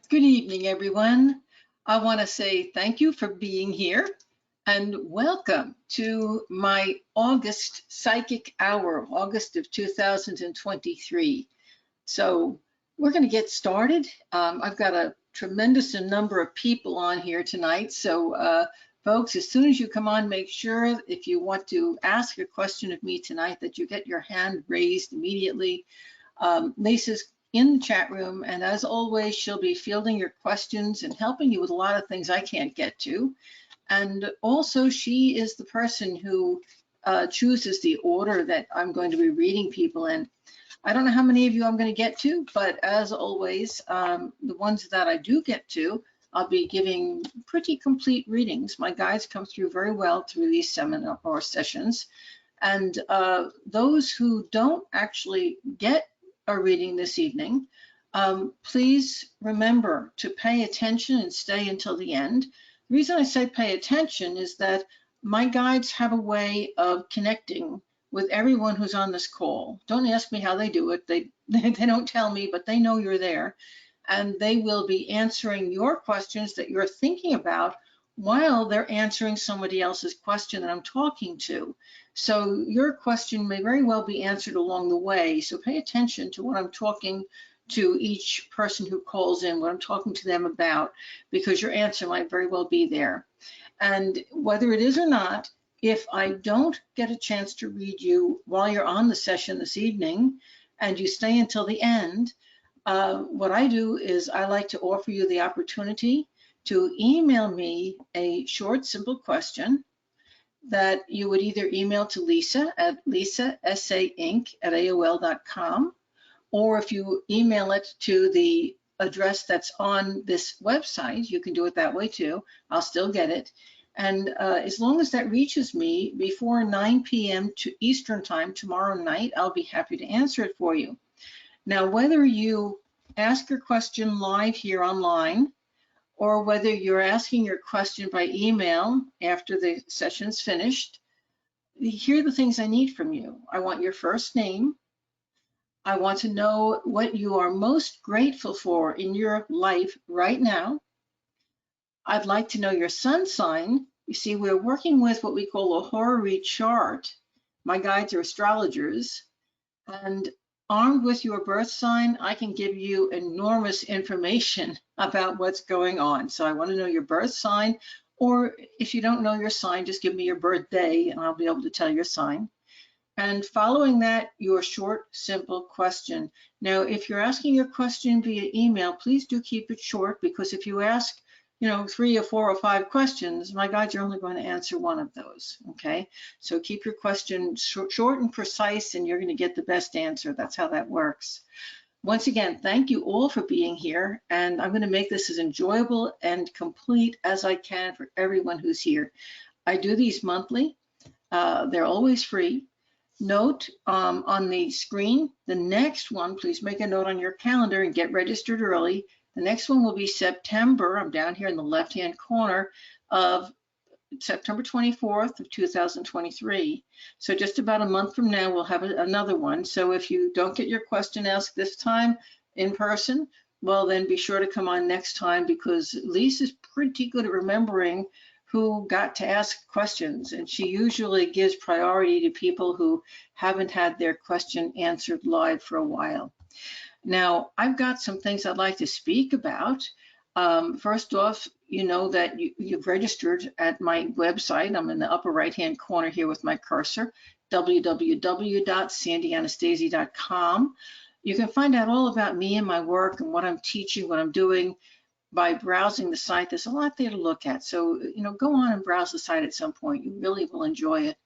Good evening, everyone. I want to say thank you for being here and welcome to my August Psychic Hour, August of 2023. So we're going to get started. I've got a tremendous number of people on here tonight. So folks, as soon as you come on, make sure if you want to ask a question of me tonight that you get your hand raised immediately. Lisa's in the chat room, and as always, she'll be fielding your questions and helping you with a lot of things I can't get to. And also, she is the person who chooses the order that I'm going to be reading people in. I don't know how many of you I'm going to get to, but as always, the ones that I do get to, I'll be giving pretty complete readings. My guides come through very well through these seminar or sessions. And those who don't actually get a reading this evening, please remember to pay attention and stay until the end. The reason I say pay attention is that my guides have a way of connecting with everyone who's on this call. Don't ask me how they do it. They don't tell me, but they know you're there. And they will be answering your questions that you're thinking about while they're answering somebody else's question that I'm talking to. So your question may very well be answered along the way. So pay attention to what I'm talking to each person who calls in, what I'm talking to them about, because your answer might very well be there. And whether it is or not, if I don't get a chance to read you while you're on the session this evening and you stay until the end, what I do is I like to offer you the opportunity to email me a short, simple question that you would either email to Lisa at lisasainc@aol.com, or if you email it to the address that's on this website, you can do it that way too. I'll still get it. And as long as that reaches me before 9 p.m. to Eastern time tomorrow night, I'll be happy to answer it for you. Now, whether you ask your question live here online, or whether you're asking your question by email after the session's finished, here are the things I need from you. I want your first name. I want to know what you are most grateful for in your life right now. I'd like to know your sun sign. You see, we're working with what we call a horary chart. My guides are astrologers, and armed with your birth sign, I can give you enormous information about what's going on. So I want to know your birth sign, or if you don't know your sign, just give me your birthday and I'll be able to tell your sign. And following that, your short, simple question. Now, if you're asking your question via email, please do keep it short, because if you ask 3 or 4 or 5 questions, my guides are only going to answer one of those, okay? So keep your question short and precise, and you're going to get the best answer. That's how that works. Once again, thank you all for being here, and I'm going to make this as enjoyable and complete as I can for everyone who's here. I do these monthly. They're always free. Note on the screen, the next one, please make a note on your calendar and get registered early. The next one will be September. I'm down here in the left-hand corner of September 24th of 2023. So just about a month from now, we'll have another one. So if you don't get your question asked this time in person, well, then be sure to come on next time, because Lisa's pretty good at remembering who got to ask questions, and she usually gives priority to people who haven't had their question answered live for a while. Now, I've got some things I'd like to speak about. First off, you know that you've registered at my website. I'm in the upper right-hand corner here with my cursor, www.sandyanastasi.com. You can find out all about me and my work and what I'm teaching, what I'm doing, by browsing the site. There's a lot there to look at. So, go on and browse the site at some point. You really will enjoy it.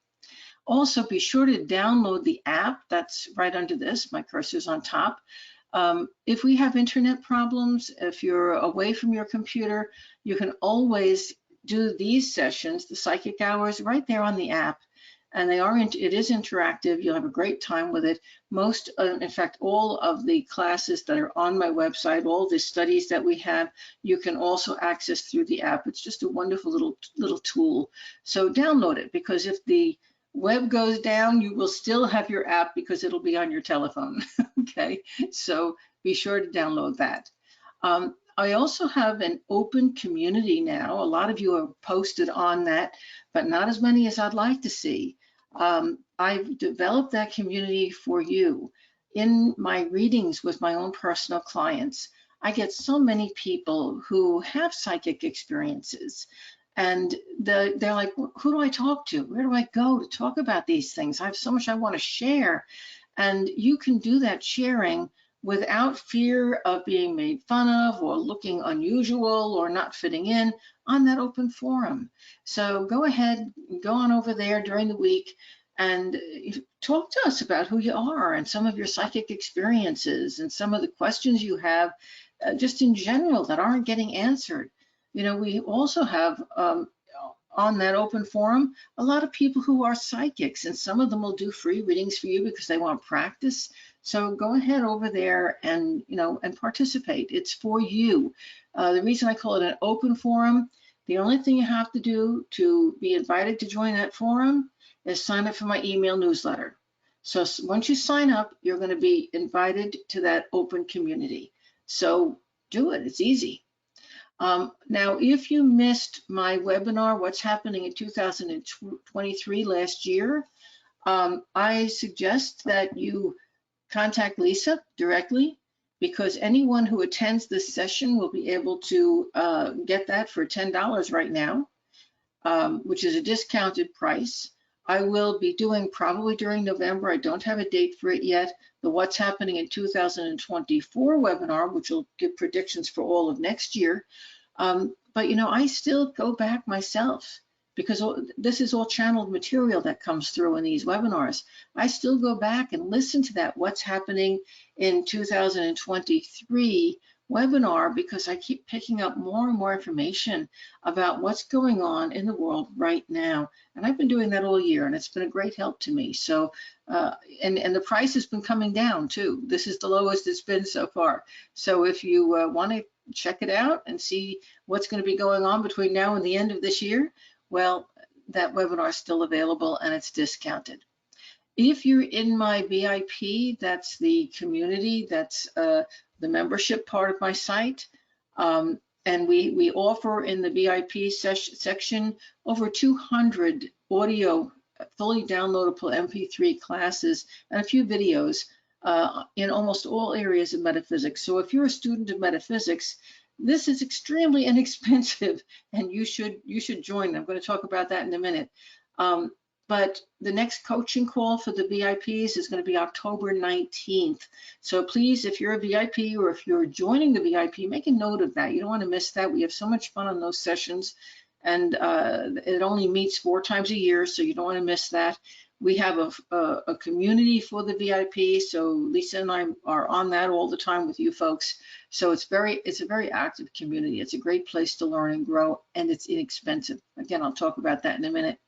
Also, be sure to download the app that's right under this. My cursor's on top. If we have internet problems, if you're away from your computer, you can always do these sessions, the psychic hours, right there on the app. And it is interactive. You'll have a great time with it. Most, in fact, all of the classes that are on my website, all the studies that we have, you can also access through the app. It's just a wonderful little tool. So download it, because if the web goes down, you will still have your app because it'll be on your telephone. Okay, so be sure to download that. I also have an open community now. A lot of you are posted on that, but not as many as I'd like to see. I've developed that community for you. In my readings with my own personal clients, I get so many people who have psychic experiences, and they're like, who do I talk to? Where do I go to talk about these things? I have so much I want to share. And you can do that sharing without fear of being made fun of or looking unusual or not fitting in on that open forum. So go ahead, go on over there during the week and talk to us about who you are and some of your psychic experiences and some of the questions you have just in general that aren't getting answered. You know, we also have on that open forum a lot of people who are psychics, and some of them will do free readings for you because they want practice. So go ahead over there and and participate. It's for you. The reason I call it an open forum, the only thing you have to do to be invited to join that forum is sign up for my email newsletter. So once you sign up, you're going to be invited to that open community. So do it. It's easy. Now, if you missed my webinar, What's Happening in 2023 last year, I suggest that you contact Lisa directly, because anyone who attends this session will be able to get that for $10 right now, which is a discounted price. I will be doing probably during November, I don't have a date for it yet, the What's Happening in 2024 webinar, which will give predictions for all of next year. But I still go back myself, because this is all channeled material that comes through in these webinars. I still go back and listen to that What's Happening in 2023 webinar, because I keep picking up more and more information about what's going on in the world right now. And I've been doing that all year, and it's been a great help to me. So, and the price has been coming down too. This is the lowest it's been so far. So if you want to check it out and see what's going to be going on between now and the end of this year, well, that webinar is still available and it's discounted. If you're in my VIP, that's the community, that's the membership part of my site, and we offer in the VIP section over 200 audio, fully downloadable MP3 classes and a few videos in almost all areas of metaphysics. So if you're a student of metaphysics, this is extremely inexpensive, and you should join. I'm going to talk about that in a minute. But the next coaching call for the VIPs is going to be October 19th. So please, if you're a VIP or if you're joining the VIP, make a note of that. You don't want to miss that. We have so much fun on those sessions, and it only meets 4 times a year, so you don't want to miss that. We have a community for the VIP, so Lisa and I are on that all the time with you folks. So it's a very active community. It's a great place to learn and grow, and it's inexpensive. Again, I'll talk about that in a minute.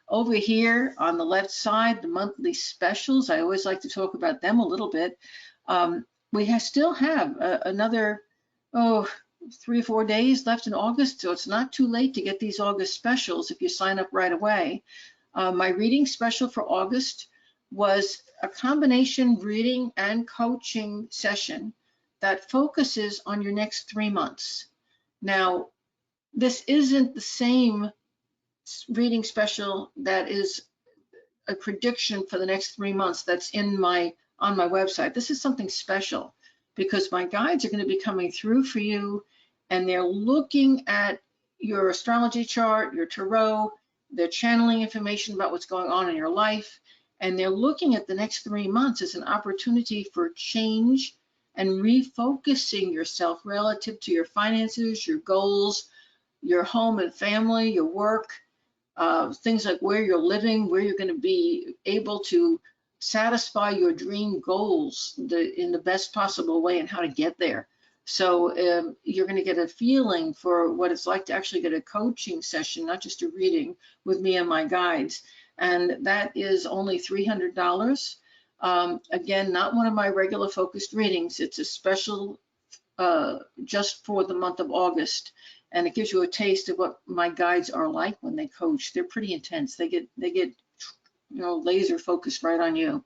Over here on the left side, the monthly specials, I always like to talk about them a little bit. We still have another 3 or 4 days left in August, so it's not too late to get these August specials if you sign up right away. My reading special for August was a combination reading and coaching session that focuses on your next 3 months. Now, this isn't the same reading special that is a prediction for the next 3 months that's on my website. This is something special, because my guides are going to be coming through for you, and they're looking at your astrology chart, your tarot. They're channeling information about what's going on in your life, and they're looking at the next 3 months as an opportunity for change and refocusing yourself relative to your finances, your goals, your home and family, your work, things like where you're living, where you're going to be able to satisfy your dream goals in the best possible way, and how to get there. So you're going to get a feeling for what it's like to actually get a coaching session, not just a reading with me and my guides. And that is only $300. Again, not one of my regular focused readings. It's a special just for the month of August. And it gives you a taste of what my guides are like when they coach. They're pretty intense. They get laser focused right on you.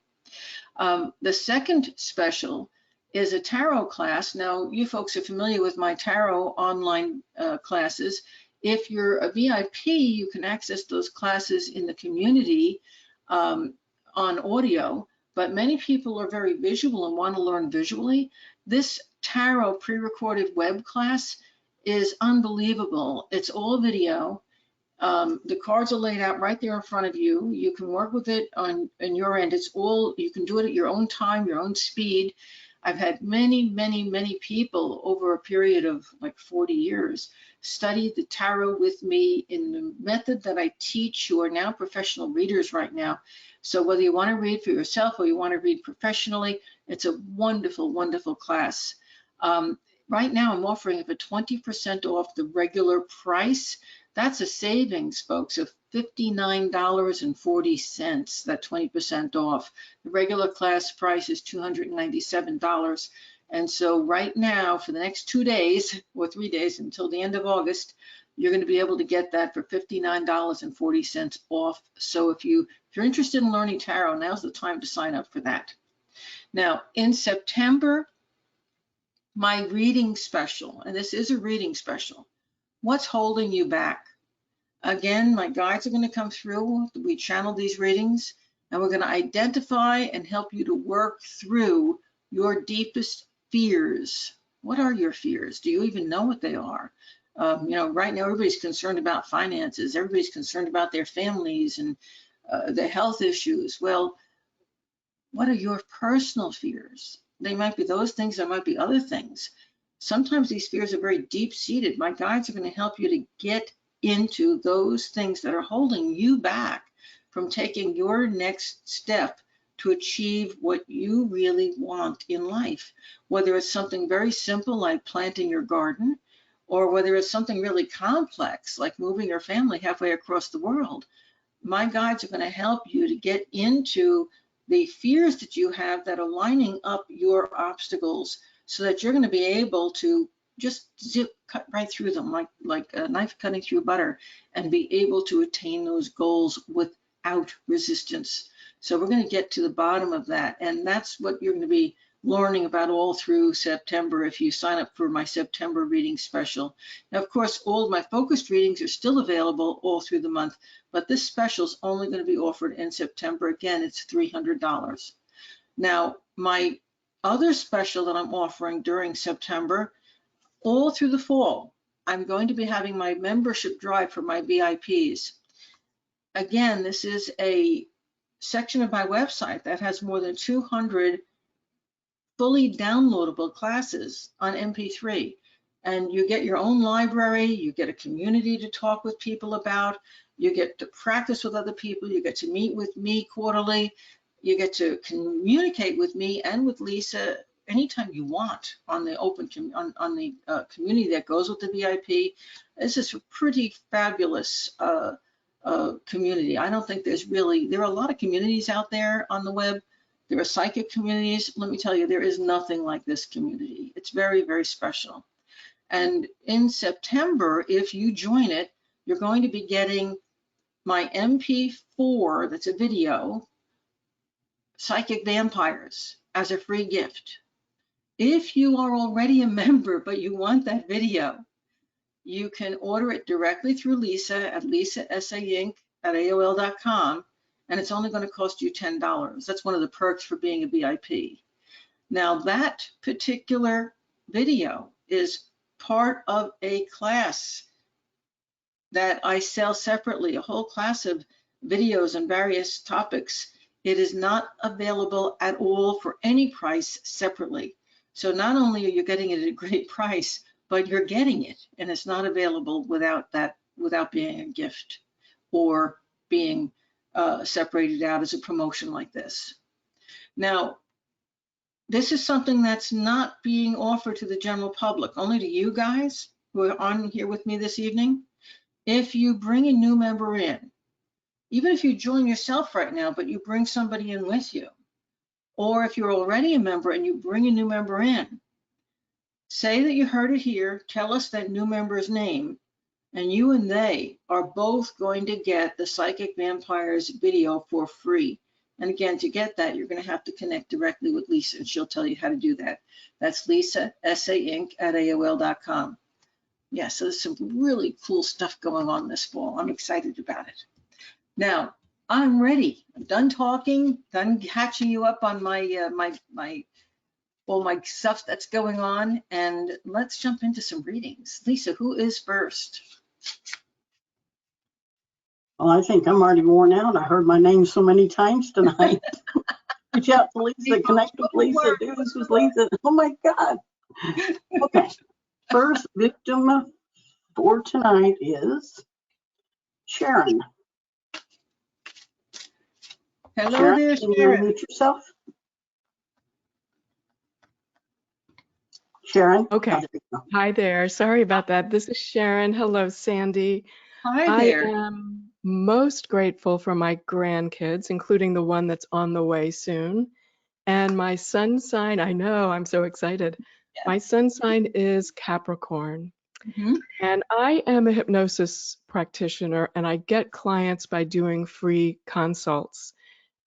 The second special is a tarot class. Now, you folks are familiar with my tarot online classes. If you're a VIP, you can access those classes in the community on audio, but many people are very visual and want to learn visually. This tarot pre-recorded web class is unbelievable. It's all video. The cards are laid out right there in front of you. You can work with it on your end. It's all, you can do it at your own time, your own speed. I've had many people over a period of like 40 years study the tarot with me in the method that I teach, who are now professional readers right now. So whether you want to read for yourself or you want to read professionally, it's a wonderful class. Right now I'm offering it for 20% off the regular price. That's a savings, folks, of $59.40, that 20% off. The regular class price is $297. And so right now, for the next 2 days or 3 days until the end of August, you're going to be able to get that for $59.40 off. So if you're interested in learning tarot, now's the time to sign up for that. Now, in September, my reading special, and this is a reading special. What's holding you back? Again, my guides are going to come through. We channel these readings, and we're going to identify and help you to work through your deepest fears. What are your fears? Do you even know what they are? You know, right now everybody's concerned about finances. Everybody's concerned about their families and their health issues. Well, what are your personal fears? They might be those things, there might be other things. Sometimes these fears are very deep-seated. My guides are going to help you to get into those things that are holding you back from taking your next step to achieve what you really want in life, whether it's something very simple like planting your garden, or whether it's something really complex like moving your family halfway across the world. My guides are going to help you to get into the fears that you have that are lining up your obstacles, so that you're going to be able to just cut right through them like a knife cutting through butter, and be able to attain those goals without resistance. So we're going to get to the bottom of that, and that's what you're going to be learning about all through September if you sign up for my September reading special. Now, of course, all of my focused readings are still available all through the month, but this special is only going to be offered in September. Again, it's $300. Now, my other special that I'm offering during September, all through the fall, I'm going to be having my membership drive for my VIPs. Again, this is a section of my website that has more than 200 fully downloadable classes on MP3. And you get your own library, you get a community to talk with people about, you get to practice with other people, you get to meet with me quarterly, you get to communicate with me and with Lisa anytime you want on the open community that goes with the VIP. This is a pretty fabulous community. I don't think there are a lot of communities out there on the web. There are psychic communities. Let me tell you, there is nothing like this community. It's very special. And in September, if you join it, you're going to be getting my MP4, that's a video, Psychic Vampires, as a free gift. If you are already a member, but you want that video, you can order it directly through Lisa at lisasainc@aol.com, and it's only going to cost you $10. That's one of the perks for being a VIP. Now, that particular video is part of a class that I sell separately, a whole class of videos on various topics. It is not available at all for any price separately. So not only are you getting it at a great price, but you're getting it, and it's not available without being a gift or being separated out as a promotion like this. Now, this is something that's not being offered to the general public, only to you guys who are on here with me this evening. If you bring a new member in, even if you join yourself right now, but you bring somebody in with you, or if you're already a member and you bring a new member in, say that you heard it here, tell us that new member's name, and you and they are both going to get the Psychic Vampires video for free. And again, to get that, you're going to have to connect directly with Lisa, and she'll tell you how to do that. That's Lisa, sainc@aol.com. Yeah, so there's some really cool stuff going on this fall. I'm excited about it. Now, I'm ready. I'm done talking, done catching you up on my all my stuff that's going on, and let's jump into some readings. Lisa, who is first? Well, I think I'm already worn out. I heard my name so many times tonight. Reach out to Lisa, connect with Lisa, do this with Lisa. Oh my God. Okay. First victim for tonight is Sharon. Hello Sharon, there, can you Sharon. unmute yourself? Sharon? Okay. Hi there. Sorry about that. This is Sharon. Hello, Sandy. Hi I there. am most grateful for my grandkids, including the one that's on the way soon. And my sun sign, I know, I'm so excited. Yeah. My sun sign is Capricorn. Mm-hmm. And I am a hypnosis practitioner, and I get clients by doing free consults.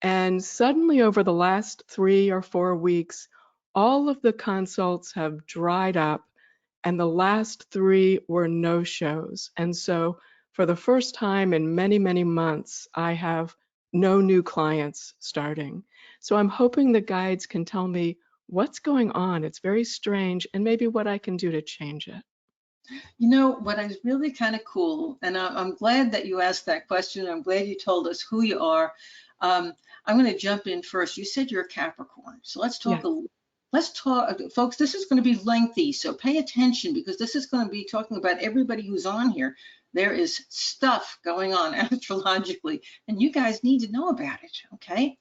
And suddenly, over the last 3 or 4 weeks, all of the consults have dried up, and the last 3 were no-shows. And so, for the first time in many, many months, I have no new clients starting. So I'm hoping the guides can tell me what's going on. It's very strange, and maybe what I can do to change it. You know, what is really kind of cool, and I'm glad that you asked that question. I'm glad you told us who you are. I'm going to jump in first. You said you're a Capricorn. So let's talk, Yes. let's talk, folks, this is going to be lengthy. So pay attention, because this is going to be talking about everybody who's on here. There is stuff going on astrologically, and you guys need to know about it, okay?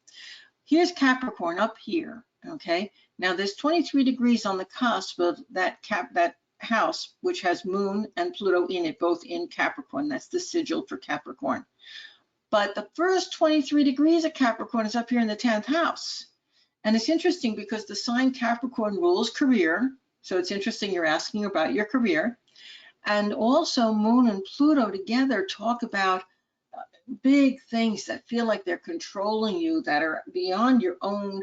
Here's Capricorn up here, okay? Now there's 23 degrees on the cusp of that house, which has Moon and Pluto in it, both in Capricorn. That's the sigil for Capricorn. But the first 23 degrees of Capricorn is up here in the 10th house. And it's interesting because the sign Capricorn rules career. So it's interesting you're asking about your career. And also Moon and Pluto together talk about big things that feel like they're controlling you, that are beyond your own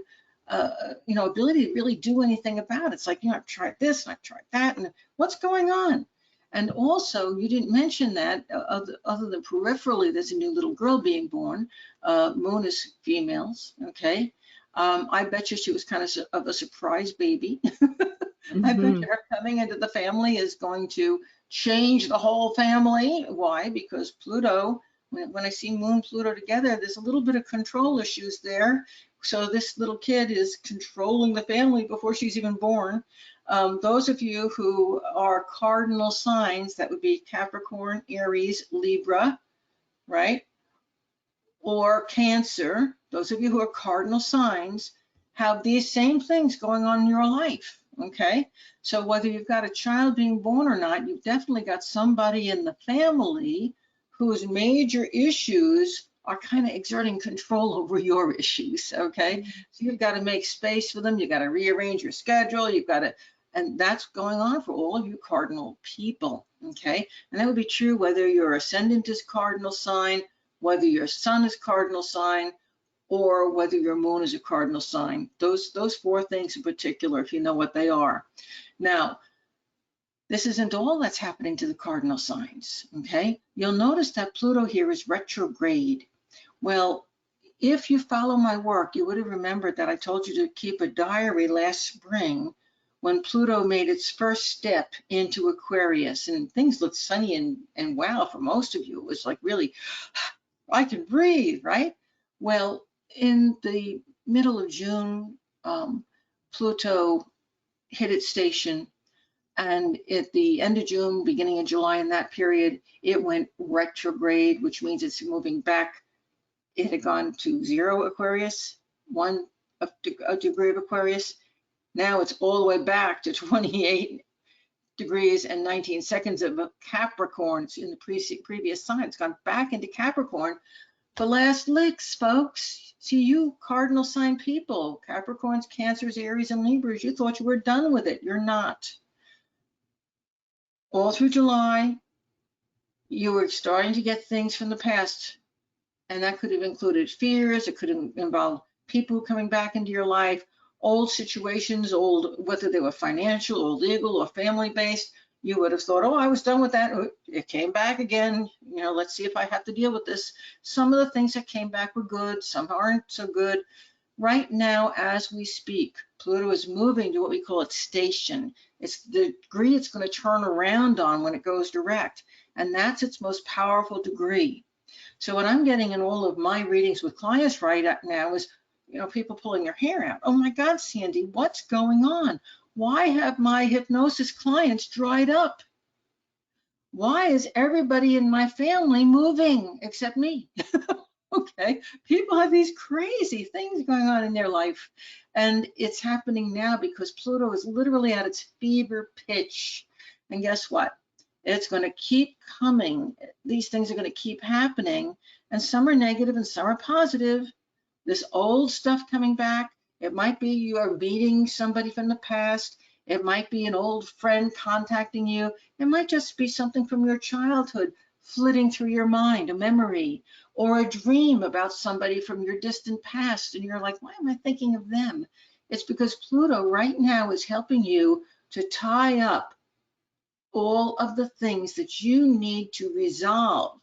ability to really do anything about it. It's like, I've tried this and I've tried that, and what's going on? And also, you didn't mention that other than peripherally, there's a new little girl being born. Moon is females, okay? I bet you she was kind of a surprise baby. I bet you her coming into the family is going to change the whole family. Why? Because Pluto, when I see Moon Pluto together, there's a little bit of control issues there. So this little kid is controlling the family before she's even born. Those of you who are cardinal signs, that would be Capricorn, Aries, Libra, right? Or Cancer, those of you who are cardinal signs, have these same things going on in your life, okay? So whether you've got a child being born or not, you've definitely got somebody in the family whose major issues are kind of exerting control over your issues, okay? So you've got to make space for them. You've got to rearrange your schedule. You've got to, and that's going on for all of you cardinal people, okay? And that would be true whether your ascendant is cardinal sign, whether your sun is cardinal sign, or whether your moon is a cardinal sign. Those 4 things in particular, if you know what they are. Now, this isn't all that's happening to the cardinal signs, okay? You'll notice that Pluto here is retrograde. Well, if you follow my work, you would have remembered that I told you to keep a diary last spring when Pluto made its first step into Aquarius, and things looked sunny and wow for most of you. It was like, really, I can breathe, right? Well, in the middle of June, Pluto hit its station, and at the end of June, beginning of July, in that period, it went retrograde, which means it's moving back. It had gone to 0 Aquarius, 1 degree of Aquarius. Now it's all the way back to 28 degrees and 19 seconds of Capricorn. It's in the previous sign. It's gone back into Capricorn. The last licks, folks. See, you cardinal sign people, Capricorns, Cancers, Aries, and Libras, you thought you were done with it. You're not. All through July, you were starting to get things from the past And that could have included fears. It could have involved people coming back into your life, old situations, whether they were financial or legal or family based. You would have thought, oh, I was done with that. It came back again. Let's see if I have to deal with this. Some of the things that came back were good. Some aren't so good. Right now, as we speak, Pluto is moving to what we call its station. It's the degree it's going to turn around on when it goes direct. And that's its most powerful degree. So what I'm getting in all of my readings with clients right now is, people pulling their hair out. Oh my God, Sandy, what's going on? Why have my hypnosis clients dried up? Why is everybody in my family moving except me? Okay, people have these crazy things going on in their life, and it's happening now because Pluto is literally at its fever pitch. And guess what? It's going to keep coming. These things are going to keep happening, and some are negative and some are positive. This old stuff coming back. It might be you are meeting somebody from the past. It might be an old friend contacting you. It might just be something from your childhood flitting through your mind, a memory, or a dream about somebody from your distant past. And you're like, why am I thinking of them? It's because Pluto right now is helping you to tie up all of the things that you need to resolve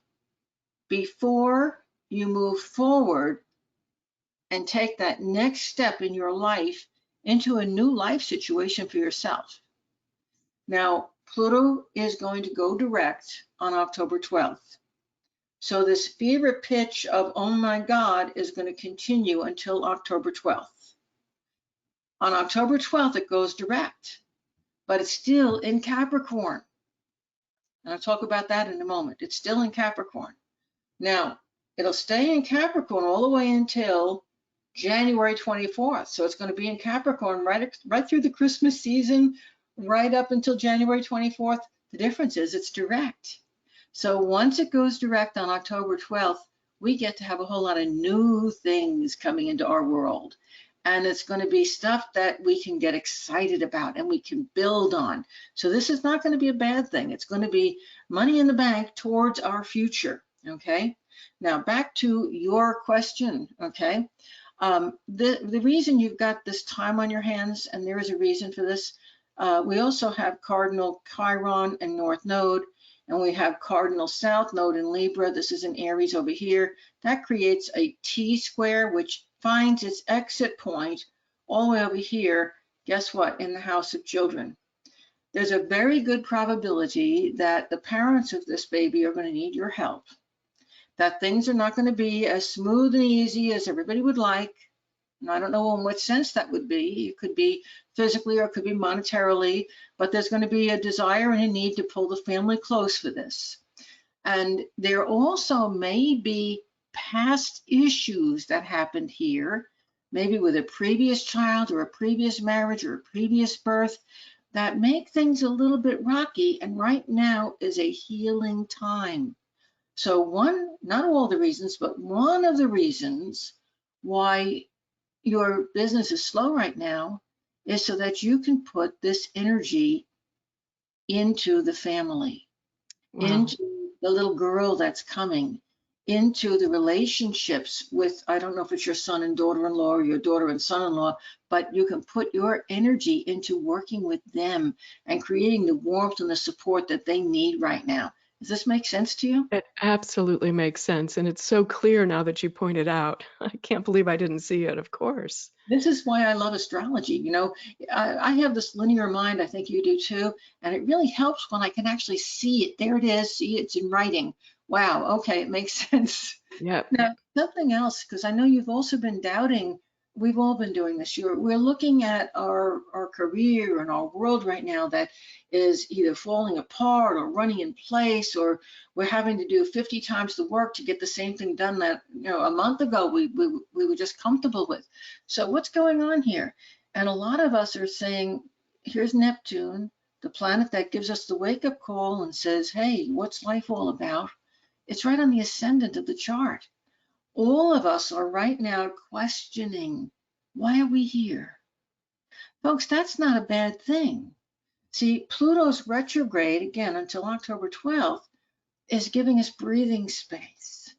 before you move forward and take that next step in your life into a new life situation for yourself. Now, Pluto is going to go direct on October 12th. So this fever pitch of, oh my God, is going to continue until October 12th. On October 12th, it goes direct, but it's still in Capricorn. And I'll talk about that in a moment. It's still in Capricorn. Now, it'll stay in Capricorn all the way until January 24th. So it's going to be in Capricorn right through the Christmas season, right up until January 24th. The difference is it's direct. So once it goes direct on October 12th, we get to have a whole lot of new things coming into our world. And it's going to be stuff that we can get excited about and we can build on. So this is not going to be a bad thing. It's going to be money in the bank towards our future. Okay. Now back to your question. Okay. The reason you've got this time on your hands, and there is a reason for this, we also have Cardinal Chiron and North Node, and we have Cardinal South Node in Libra. This is in Aries over here. That creates a T-square, which finds its exit point all the way over here. Guess what? In the house of children. There's a very good probability that the parents of this baby are going to need your help, that things are not going to be as smooth and easy as everybody would like. And I don't know in what sense that would be. It could be physically or it could be monetarily, but there's going to be a desire and a need to pull the family close for this. And there also may be past issues that happened here, maybe with a previous child or a previous marriage or a previous birth, that make things a little bit rocky. And right now is a healing time. So not all the reasons, but one of the reasons why your business is slow right now is so that you can put this energy into the family, into the little girl that's coming, into the relationships with, I don't know if it's your son and daughter-in-law or your daughter and son-in-law, but you can put your energy into working with them and creating the warmth and the support that they need right now. Does this make sense to you? It absolutely makes sense. And it's so clear now that you pointed out. I can't believe I didn't see it, of course. This is why I love astrology. I have this linear mind, I think you do too, and it really helps when I can actually see it. There it is, see it's in writing. Wow, okay, it makes sense. Yep. Now, something else, because I know you've also been doubting, we've all been doing this. We're looking at our career and our world right now that is either falling apart or running in place, or we're having to do 50 times the work to get the same thing done that a month ago we were just comfortable with. So what's going on here? And a lot of us are saying, here's Neptune, the planet that gives us the wake-up call and says, hey, what's life all about? It's right on the ascendant of the chart. All of us are right now questioning, why are we here? Folks, that's not a bad thing. See, Pluto's retrograde, again, until October 12th, is giving us breathing space.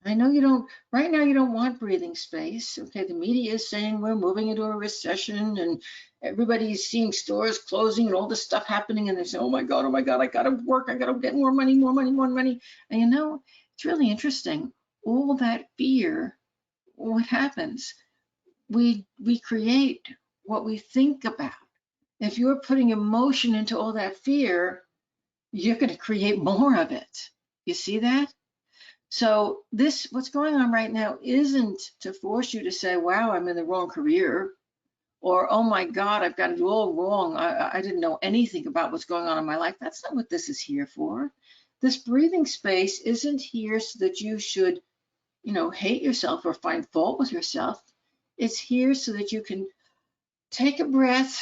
I know you don't, right now you don't want breathing space. Okay, the media is saying we're moving into a recession and everybody's seeing stores closing and all this stuff happening and they say, oh my God, I gotta work, I gotta get more money, more money, more money. And you know, it's really interesting. All that fear, what happens? We create what we think about. If you're putting emotion into all that fear, you're going to create more of it. You see that? So this, what's going on right now isn't to force you to say, wow, I'm in the wrong career, or, oh my God, I've got it all wrong. I didn't know anything about what's going on in my life. That's not what this is here for. This breathing space isn't here so that you should, hate yourself or find fault with yourself. It's here so that you can take a breath,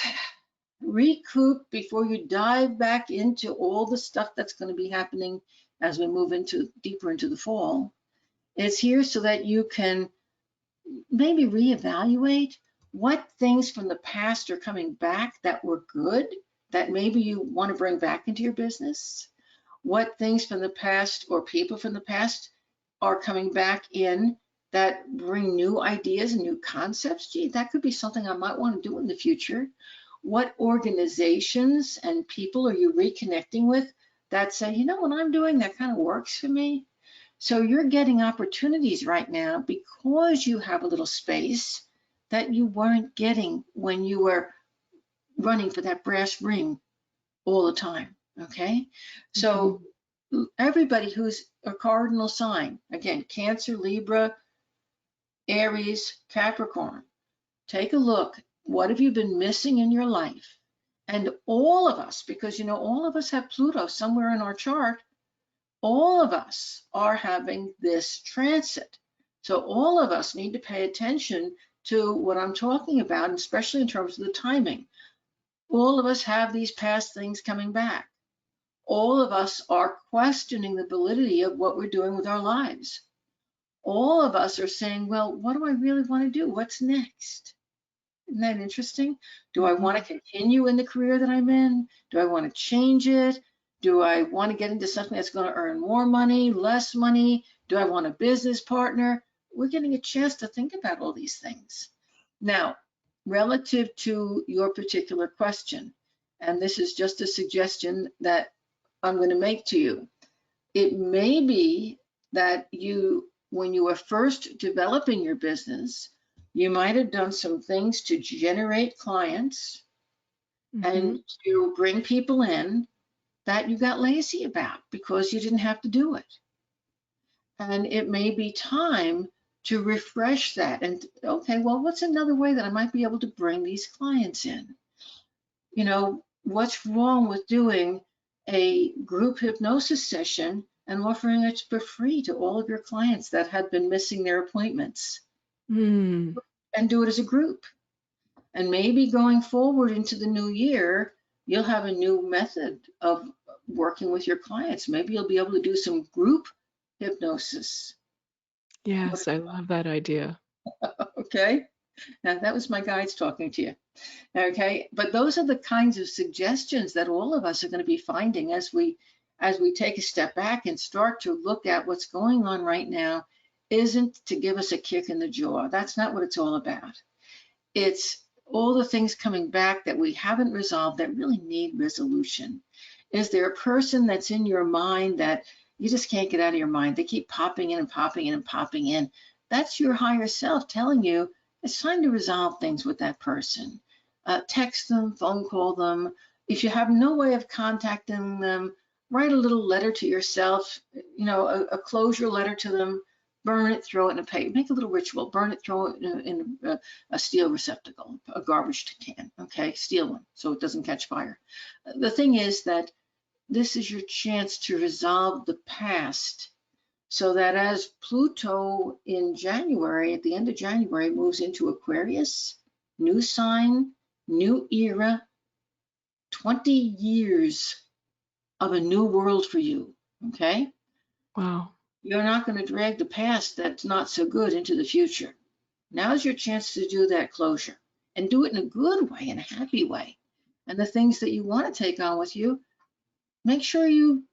recoup before you dive back into all the stuff that's going to be happening as we move into deeper into the fall. It's here so that you can maybe reevaluate what things from the past are coming back that were good that maybe you want to bring back into your business. What things from the past or people from the past are coming back in that bring new ideas and new concepts. Gee, that could be something I might want to do in the future. What organizations and people are you reconnecting with that say, you know, what I'm doing, that kind of works for me? So you're getting opportunities right now because you have a little space that you weren't getting when you were running for that brass ring all the time, okay? So everybody who's a cardinal sign, again, Cancer, Libra, Aries, Capricorn, take a look. What have you been missing in your life? And all of us, because all of us have Pluto somewhere in our chart, all of us are having this transit. So all of us need to pay attention to what I'm talking about, especially in terms of the timing. All of us have these past things coming back. All of us are questioning the validity of what we're doing with our lives. All of us are saying, well, what do I really want to do? What's next? Isn't that interesting? Do I want to continue in the career that I'm in? Do I want to change it? Do I want to get into something that's going to earn more money, less money? Do I want a business partner? We're getting a chance to think about all these things. Now, relative to your particular question, and this is just a suggestion that I'm going to make to you. It may be that when you were first developing your business, you might have done some things to generate clients and to bring people in that you got lazy about because you didn't have to do it. And it may be time to refresh that and, okay, well, what's another way that I might be able to bring these clients in? What's wrong with doing a group hypnosis session and offering it for free to all of your clients that had been missing their appointments? And do it as a group. And maybe going forward into the new year, you'll have a new method of working with your clients. Maybe you'll be able to do some group hypnosis. Yes, I love that idea. Okay. Now that was my guides talking to you. Okay. But those are the kinds of suggestions that all of us are going to be finding as we take a step back and start to look at what's going on right now. Isn't to give us a kick in the jaw. That's not what it's all about. It's all the things coming back that we haven't resolved that really need resolution. Is there a person that's in your mind that you just can't get out of your mind? They keep popping in and popping in and popping in. That's your higher self telling you it's time to resolve things with that person. Text them, phone call them. If you have no way of contacting them, write a little letter to yourself, a closure letter to them. Burn it, throw it in a paper, make a little ritual, burn it, throw it in a steel receptacle, a garbage can, okay, steel one, so it doesn't catch fire. The thing is that this is your chance to resolve the past so that as Pluto in January, at the end of January, moves into Aquarius, new sign, new era, 20 years of a new world for you, okay? Wow. You're not going to drag the past that's not so good into the future. Now's your chance to do that closure and do it in a good way, in a happy way. And the things that you want to take on with you, make sure you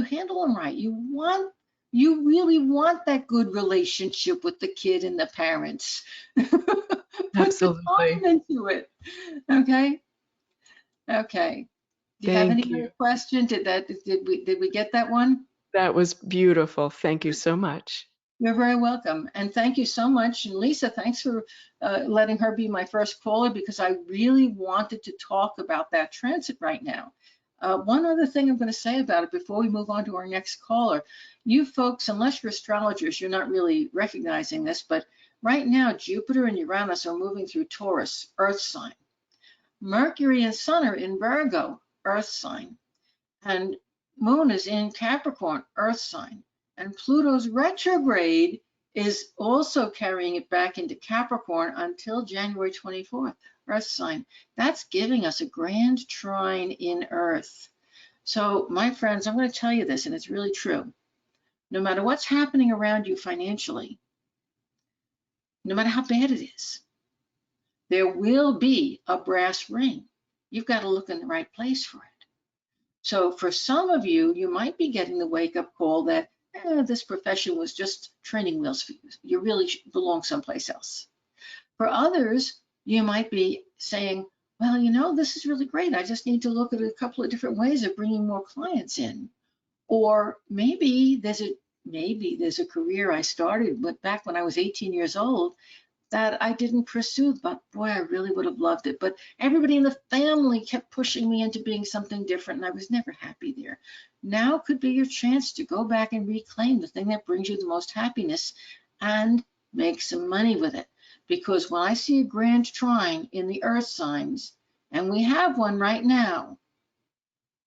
handle them right. You You really want that good relationship with the kid and the parents. Put the Absolutely. time into it. Okay. Okay. Do you have any Thank other you. question? Did we get that one? That was beautiful. Thank you so much. You're very welcome. And thank you so much. And Lisa, thanks for letting her be my first caller, because I really wanted to talk about that transit right now. One other thing I'm going to say about it before we move on to our next caller. You folks, unless you're astrologers, you're not really recognizing this, but right now Jupiter and Uranus are moving through Taurus, Earth sign. Mercury and Sun are in Virgo, Earth sign. And Moon is in Capricorn, Earth sign. And Pluto's retrograde is also carrying it back into Capricorn until January 24th, Earth sign. That's giving us a grand trine in Earth. So, my friends, I'm going to tell you this, and it's really true. No matter what's happening around you financially, no matter how bad it is, there will be a brass ring. You've got to look in the right place for it. So for some of you, you might be getting the wake-up call that this profession was just training wheels for you. You really belong someplace else. For others, you might be saying, well, you know, this is really great. I just need to look at a couple of different ways of bringing more clients in. Or maybe there's a career I started back when I was 18 years old that I didn't pursue, but boy, I really would have loved it. But everybody in the family kept pushing me into being something different, and I was never happy there. Now could be your chance to go back and reclaim the thing that brings you the most happiness and make some money with it. Because when I see a grand trine in the earth signs, and we have one right now,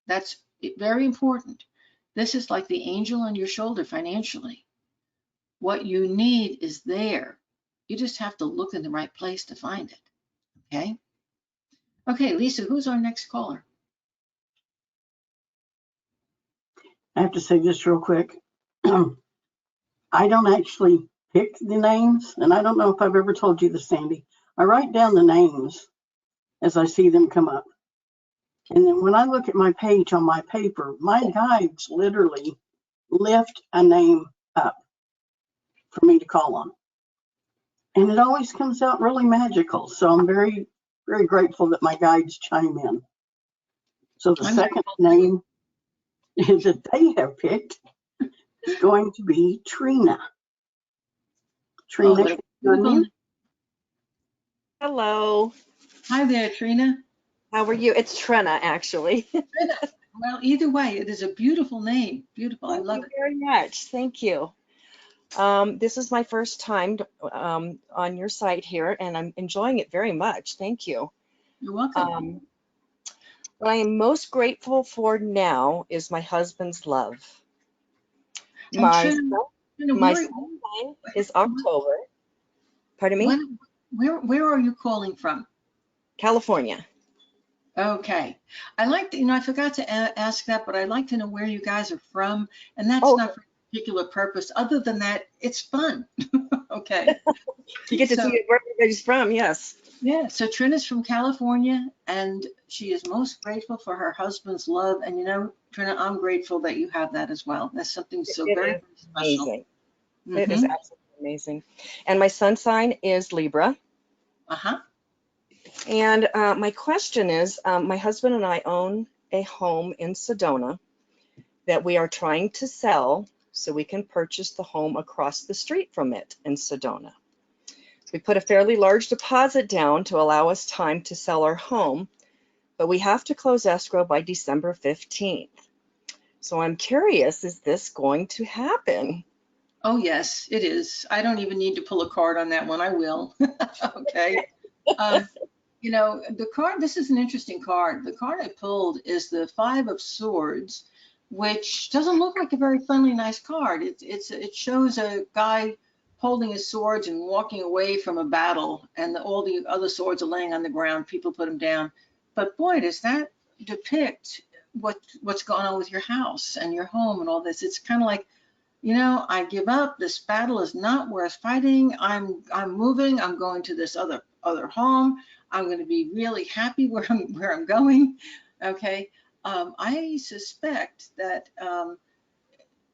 that's very important. This is like the angel on your shoulder financially. What you need is there. You just have to look in the right place to find it. Okay. Okay, Lisa, who's our next caller? I have to say this real quick. I don't actually pick the names, and I don't know if I've ever told you this, Sandy. I write down the names as I see them come up. And then when I look at my page on my paper, my guides literally lift a name up for me to call on. And it always comes out really magical. So I'm very, very grateful that my guides chime in. So the second name that they have picked is going to be Trina. Trina, can you unmute? Hello. Hi there, Trina. How are you? It's Trina, actually. Trina. Well, either way, it is a beautiful name. Beautiful. I Thank love you it. very much. Thank you. This is my first time on your site here, and I'm enjoying it very much. Thank you. You're welcome. What I am most grateful for now is my husband's love. And My Trina, sun sign is October. Pardon me? where are you calling from? California. Okay. I like to, I forgot to ask that, but I'd like to know where you guys are from. And that's Oh, not for a particular purpose. Other than that, it's fun. Okay. you get to So, see where everybody's from, yes. yeah, so Trina's from California, and she is most grateful for her husband's love. And you know, Trina, I'm grateful that you have that as well. That's something so It very, is very special. amazing. It is Mm-hmm. absolutely amazing. And my sun sign is Libra. Uh-huh. And my question is, my husband and I own a home in Sedona that we are trying to sell so we can purchase the home across the street from it in Sedona. We put a fairly large deposit down to allow us time to sell our home, but we have to close escrow by December 15th. So I'm curious, is this going to happen? Oh, yes, it is. I don't even need to pull a card on that one. I will. Okay. You know, the card, this is an interesting card. The card I pulled is the Five of Swords, which doesn't look like a very friendly, nice card. It shows a guy holding his swords and walking away from a battle, and all the other swords are laying on the ground. People put them down. But boy, does that depict what's going on with your house and your home and all this. It's kind of like, you know, I give up. This battle is not worth fighting. I'm moving. I'm going to this other home. I'm going to be really happy where I'm going. Okay. I suspect that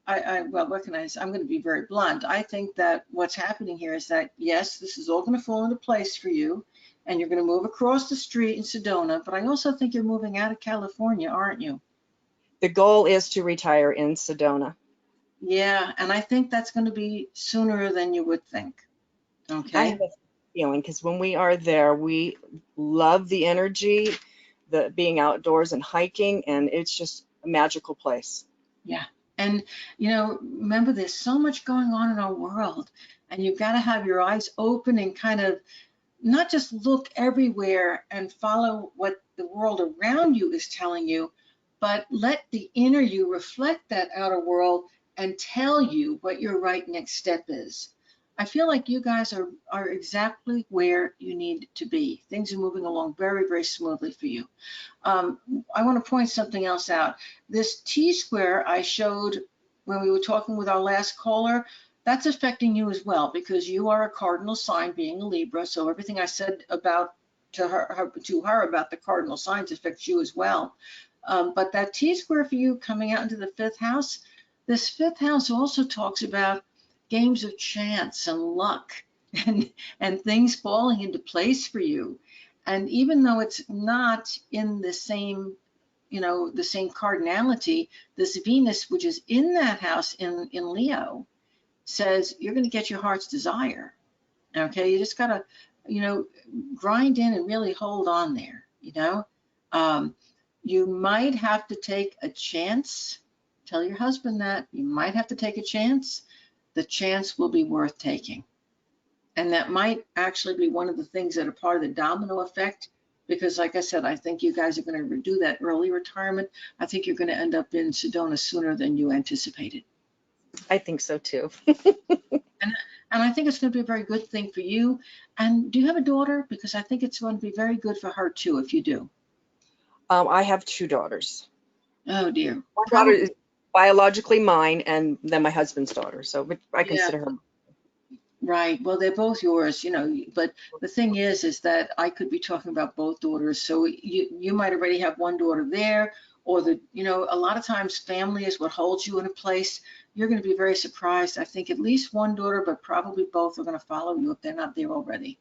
well, what can I say? I'm going to be very blunt. I think that what's happening here is that, yes, this is all going to fall into place for you, and you're going to move across the street in Sedona, but I also think you're moving out of California, aren't you? The goal is to retire in Sedona. Yeah, and I think that's going to be sooner than you would think. I Okay. have a feeling because when we are there, we love the energy, the being outdoors and hiking, and it's just a magical place. Yeah. And, remember, there's so much going on in our world, and you've got to have your eyes open and kind of not just look everywhere and follow what the world around you is telling you, but let the inner you reflect that outer world and tell you what your right next step is. I feel like you guys are exactly where you need to be. Things are moving along very, very smoothly for you. I want to point something else out. This T-square I showed when we were talking with our last caller, that's affecting you as well because you are a cardinal sign being a Libra. So everything I said about to her about the cardinal signs affects you as well. But that T-square for you coming out into the fifth house, this fifth house also talks about games of chance and luck and things falling into place for you. And even though it's not in the same, the same cardinality, this Venus, which is in that house in Leo, says you're going to get your heart's desire. Okay, you just got to, grind in and really hold on there. You might have to take a chance. Tell your husband that you might have to take a chance. The chance will be worth taking. And that might actually be one of the things that are part of the domino effect, because like I said, I think you guys are going to do that early retirement. I think you're going to end up in Sedona sooner than you anticipated. I think so too. And I think it's going to be a very good thing for you. And do you have a daughter? Because I think it's going to be very good for her too, if you do. I have 2 daughters. Oh dear. One daughter is biologically mine, and then my husband's daughter. So I Yeah. consider her. Right. Well, they're both yours, but the thing is that I could be talking about both daughters. So you might already have one daughter there, or a lot of times family is what holds you in a place. You're going to be very surprised. I think at least one daughter, but probably both are going to follow you if they're not there already.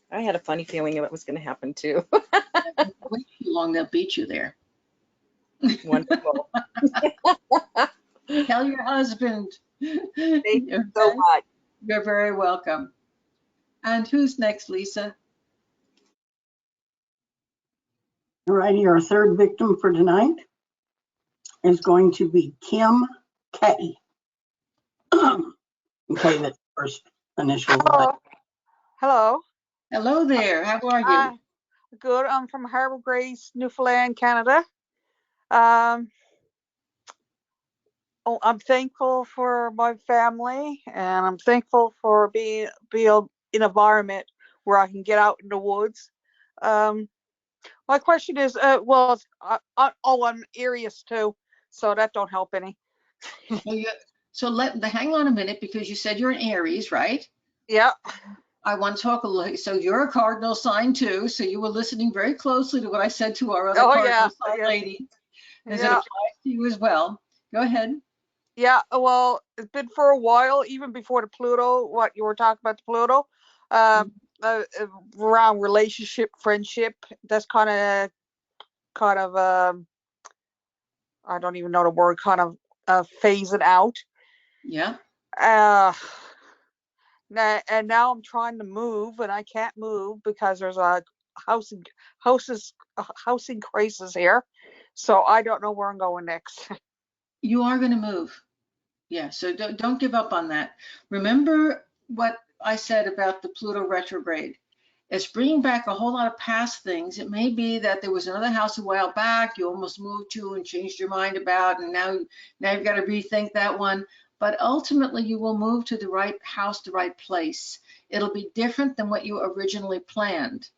I had a funny feeling that was going to happen too. Don't wait too long, they'll beat you there. Wonderful. Tell your husband. Thank you so much. You're very welcome. And who's next, Lisa? All righty, our third victim for tonight is going to be Kim K. Okay, that's the first initial. Hello. Hello. Hello there. How are you? Good. I'm from Harbour Grace, Newfoundland, Canada. I'm thankful for my family, and I'm thankful for being in an environment where I can get out in the woods. My question is, I'm Aries too, so that don't help any. So hang on a minute, because you said you're an Aries, right? Yeah. I want to talk a little. So you're a cardinal sign too. So you were listening very closely to what I said to our other cardinal sign lady. Does it apply to you as well? Go ahead. Yeah, well, it's been for a while, even before the Pluto, what you were talking about, the Pluto, around relationship, friendship, that's kind of, I don't even know the word, kind of phasing out. Yeah. And now I'm trying to move, and I can't move because there's a housing crisis here. So I don't know where I'm going next. You are going to move. Yeah. So don't give up on that. Remember what I said about the Pluto retrograde. It's bringing back a whole lot of past things. It may be that there was another house a while back you almost moved to and changed your mind about, and now you've got to rethink that one. But ultimately, you will move to the right house, the right place. It'll be different than what you originally planned.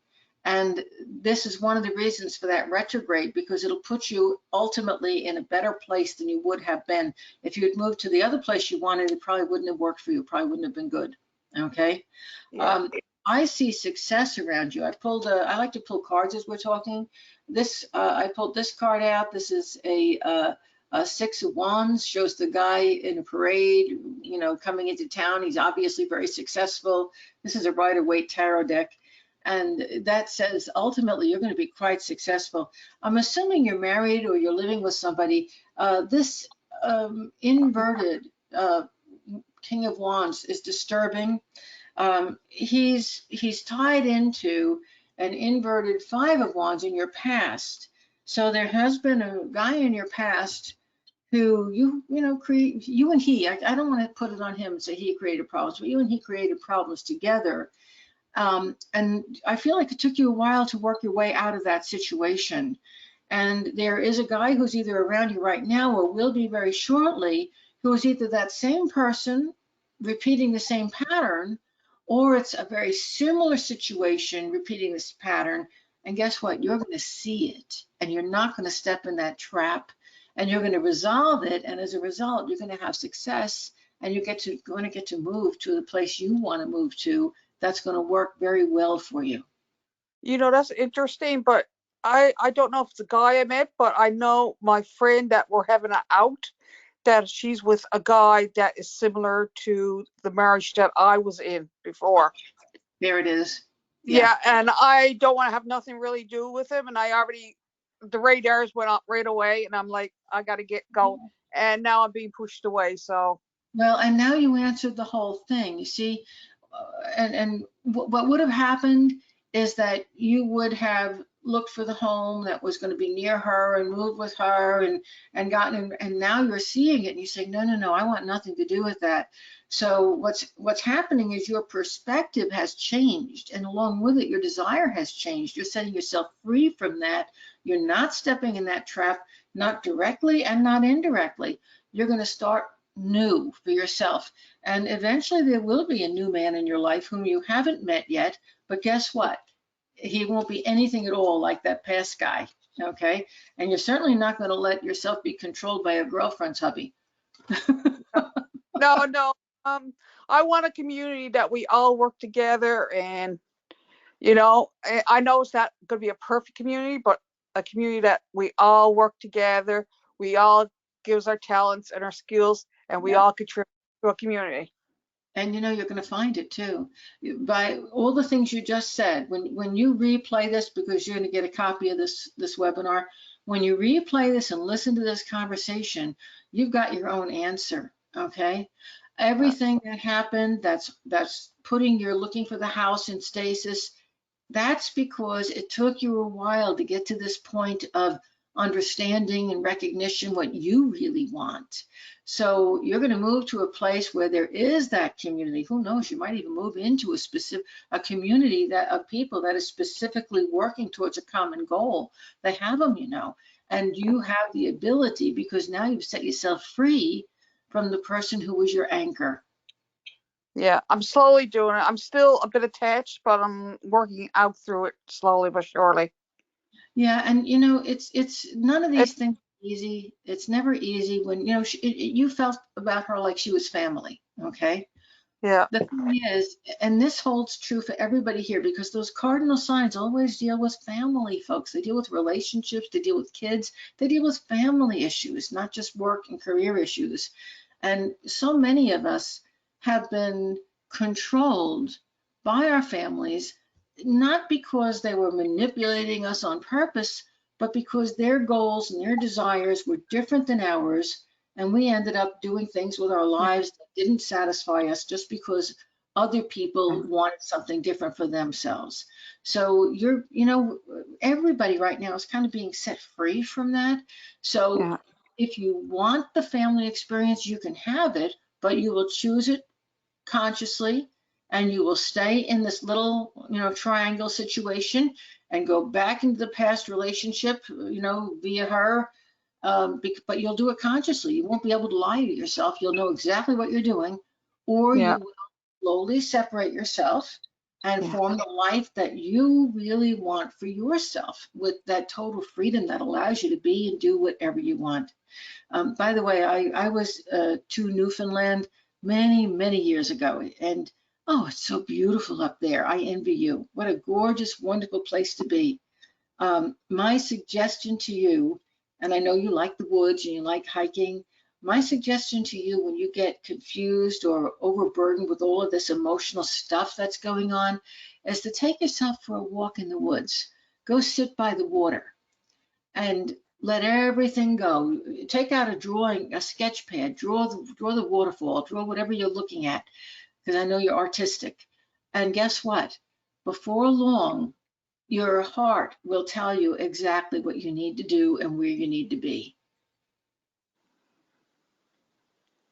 And this is one of the reasons for that retrograde, because it'll put you ultimately in a better place than you would have been. If you had moved to the other place you wanted, it probably wouldn't have worked for you, probably wouldn't have been good. Okay. Yeah. I see success around you. I like to pull cards as we're talking. I pulled this card out. This is a Six of Wands shows the guy in a parade, coming into town. He's obviously very successful. This is a Rider-Waite tarot deck. And that says ultimately you're going to be quite successful. I'm assuming you're married or you're living with somebody. This inverted King of Wands is disturbing. He's tied into an inverted Five of Wands in your past. So there has been a guy in your past who you and he, I don't want to put it on him and say he created problems, but you and he created problems together. And I feel like it took you a while to work your way out of that situation. And there is a guy who's either around you right now or will be very shortly, who is either that same person repeating the same pattern, or it's a very similar situation repeating this pattern. And guess what? You're going to see it, and you're not going to step in that trap, and you're going to resolve it. And as a result, you're going to have success, and you're going to get to move to the place you want to move to. That's going to work very well for you. That's interesting, but I don't know if it's a guy I met, but I know my friend that we're having an out, that she's with a guy that is similar to the marriage that I was in before. There it is. Yeah, and I don't want to have nothing really do with him, and the radars went up right away, and I'm like, I got to get going, and now I'm being pushed away, so. Well, and now you answered the whole thing. You see, and what would have happened is that you would have looked for the home that was going to be near her and moved with her and gotten, and now you're seeing it and you say, no, no, no, I want nothing to do with that. So what's happening is your perspective has changed, and along with it, your desire has changed. You're setting yourself free from that. You're not stepping in that trap, not directly and not indirectly. You're going to start new for yourself. And eventually there will be a new man in your life whom you haven't met yet, but guess what? He won't be anything at all like that past guy, okay? And you're certainly not going to let yourself be controlled by a girlfriend's hubby. No. I want a community that we all work together, and I know it's not going to be a perfect community, but a community that we all work together, we all gives our talents and our skills, and we all contribute to a community. And you're going to find it too. By all the things you just said, when you replay this, because you're going to get a copy of this webinar, when you replay this and listen to this conversation, you've got your own answer, okay? Everything that happened, that's you're looking for the house in stasis, that's because it took you a while to get to this point of understanding and recognition what you really want. So you're going to move to a place where there is that community. Who knows, you might even move into a community of people that is specifically working towards a common goal. They have them, and you have the ability, because now you've set yourself free from the person who was your anchor. Yeah, I'm slowly doing it. I'm still a bit attached, but I'm working out through it slowly but surely. Yeah, and it's none of these things are easy. It's never easy when you felt about her like she was family. Okay. Yeah. The thing is, and this holds true for everybody here, because those cardinal signs always deal with family, folks. They deal with relationships, they deal with kids, they deal with family issues, not just work and career issues. And so many of us have been controlled by our families, not because they were manipulating us on purpose, but because their goals and their desires were different than ours. And we ended up doing things with our lives that didn't satisfy us just because other people wanted something different for themselves. So everybody right now is kind of being set free from that. So if you want the family experience, you can have it, but you will choose it consciously, and you will stay in this little, triangle situation and go back into the past relationship, via her. But you'll do it consciously. You won't be able to lie to yourself. You'll know exactly what you're doing, or you will slowly separate yourself and form the life that you really want for yourself, with that total freedom that allows you to be and do whatever you want. By the way, I was to Newfoundland many, many years ago, and oh, it's so beautiful up there. I envy you. What a gorgeous, wonderful place to be. My suggestion to you, and I know you like the woods and you like hiking. My suggestion to you when you get confused or overburdened with all of this emotional stuff that's going on is to take yourself for a walk in the woods. Go sit by the water and let everything go. Take out a drawing, a sketch pad, draw the waterfall, draw whatever you're looking at, because I know you're artistic. And guess what? Before long, your heart will tell you exactly what you need to do and where you need to be.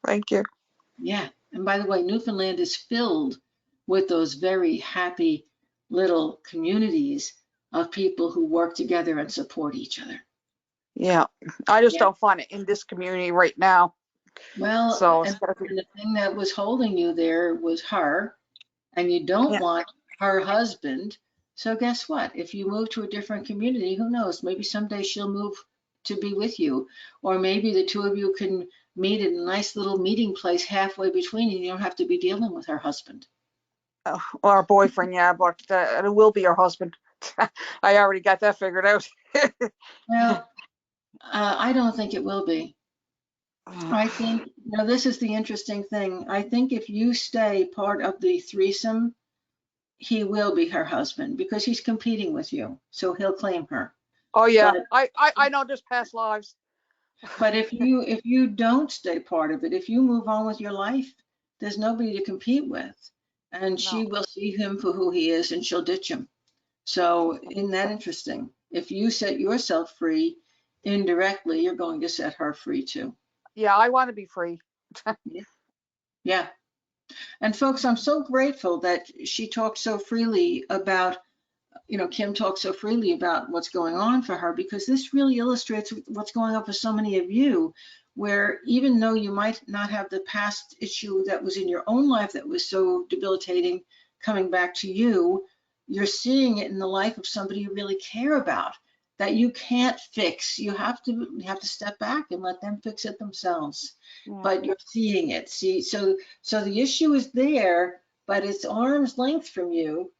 Thank you. Yeah. And by the way, Newfoundland is filled with those very happy little communities of people who work together and support each other. Yeah, I just Yeah. don't find it in this community right now. Well, So, and the thing that was holding you there was her, and you don't yeah. want her husband. So guess what? If you move to a different community, who knows? Maybe someday she'll move to be with you, or maybe the two of you can meet at a nice little meeting place halfway between you. You don't have to be dealing with her husband. Or a boyfriend, yeah, but it will be her husband. I already got that figured out. Well, I don't think it will be. I think, this is the interesting thing. I think if you stay part of the threesome, he will be her husband because he's competing with you. So he'll claim her. Oh yeah, But I know just past lives. but if you don't stay part of it, if you move on with your life, there's nobody to compete with. And she No. will see him for who he is and she'll ditch him. So isn't that interesting? If you set yourself free, indirectly, you're going to set her free too. Yeah, I want to be free. Yeah. Yeah. And folks, I'm so grateful that she talked so freely about, Kim talks so freely about what's going on for her, because this really illustrates what's going on for so many of you, where even though you might not have the past issue that was in your own life that was so debilitating coming back to you, you're seeing it in the life of somebody you really care about that you can't fix. You have to step back and let them fix it themselves. Yeah. But you're seeing it. See, so the issue is there, but it's arm's length from you.